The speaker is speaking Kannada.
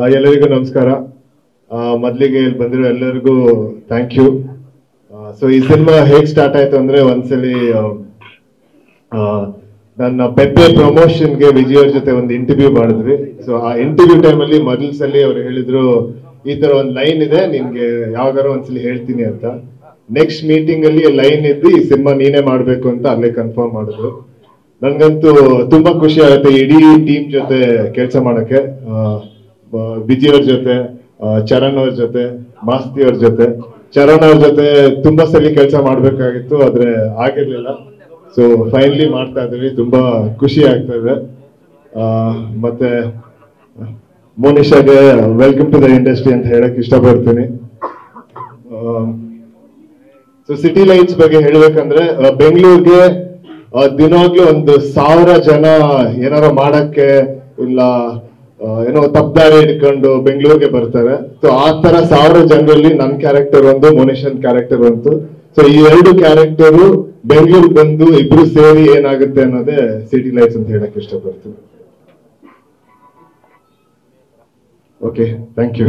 ಎಲ್ಲರಿಗೂ ನಮಸ್ಕಾರ. ಮೊದಲಿಗೆ ಇಲ್ಲಿ ಬಂದಿರೋ ಎಲ್ಲರಿಗೂ ಥ್ಯಾಂಕ್ ಯು. ಸೊ ಈ ಸಿನಿಮಾ ಹೇಗೆ ಸ್ಟಾರ್ಟ್ ಆಯ್ತು ಅಂದ್ರೆ ಒಂದ್ಸಲಿ ನನ್ನ ಪೆಪ್ಪೆ ಪ್ರಮೋಷನ್ಗೆ ವಿಜಯ್ ಅವ್ರ ಜೊತೆ ಒಂದು ಇಂಟರ್ವ್ಯೂ ಮಾಡಿದ್ವಿ. ಸೊ ಆ ಇಂಟರ್ವ್ಯೂ ಟೈಮಲ್ಲಿ ಮೊದಲ ಸಲ ಅವ್ರು ಹೇಳಿದ್ರು ಈ ತರ ಒಂದು ಲೈನ್ ಇದೆ, ನಿನ್ಗೆ ಯಾವಾಗಾರ ಒಂದ್ಸಲಿ ಹೇಳ್ತೀನಿ ಅಂತ. ನೆಕ್ಸ್ಟ್ ಮೀಟಿಂಗ್ ಅಲ್ಲಿ ಲೈನ್ ಇದ್ದು ಈ ಸಿನಿಮಾ ನೀನೇ ಮಾಡ್ಬೇಕು ಅಂತ ಅಲ್ಲೇ ಕನ್ಫರ್ಮ್ ಮಾಡಿದ್ರು. ನನ್ಗಂತೂ ತುಂಬಾ ಖುಷಿ ಆಗುತ್ತೆ ಇಡೀ ಟೀಮ್ ಜೊತೆ ಕೆಲಸ ಮಾಡಕ್ಕೆ. ವಿಜಯ್ ಅವ್ರ ಜೊತೆ, ಚರಣ್ ಅವ್ರ ಜೊತೆ, ಮಾಸ್ತಿ ಅವ್ರ ಜೊತೆ. ಚರಣ್ ಅವ್ರ ಜೊತೆ ತುಂಬಾ ಸಲ ಕೆಲಸ ಮಾಡ್ಬೇಕಾಗಿತ್ತು, ಆದ್ರೆ ಆಗಿರ್ಲಿಲ್ಲ. ಸೊ ಫೈನಲಿ ಮಾಡ್ತಾ ಇದೀವಿ, ತುಂಬಾ ಖುಷಿ ಆಗ್ತಾ ಇದೆ. ಮತ್ತೆ ಮೋನಿಶಾಗೆ ವೆಲ್ಕಮ್ ಟು ದ ಇಂಡಸ್ಟ್ರಿ ಅಂತ ಹೇಳಕ್ ಇಷ್ಟಪಡ್ತೀನಿ. ಸೊ ಸಿಟಿ ಲೈಟ್ಸ್ ಬಗ್ಗೆ ಹೇಳ್ಬೇಕಂದ್ರೆ ಬೆಂಗಳೂರಿಗೆ ದಿನಾಗ್ಲೂ 1,000 ಜನ ಏನಾರ ಮಾಡಕ್ಕೆ ಇಲ್ಲ ಏನೋ ತಪ್ಪದಾರಿ ಹಿಡ್ಕೊಂಡು ಬೆಂಗಳೂರಿಗೆ ಬರ್ತಾರೆ. ಸೊ ಆ ತರ 1000 ಜನರಲ್ಲಿ ನನ್ನ ಕ್ಯಾರೆಕ್ಟರ್ ಒಂದು, ಮೋನಿಶನ್ ಕ್ಯಾರೆಕ್ಟರ್ ಒಂದು. ಸೊ ಈ 2 ಕ್ಯಾರೆಕ್ಟರು ಬೆಂಗಳೂರಿಗೆ ಬಂದು ಇಬ್ರು ಸೇರಿ ಏನಾಗುತ್ತೆ ಅನ್ನೋದೇ ಸಿಟಿ ಲೈಟ್ಸ್ ಅಂತ ಹೇಳಕ್ ಇಷ್ಟಪಡ್ತೀನಿ. Okay, thank you.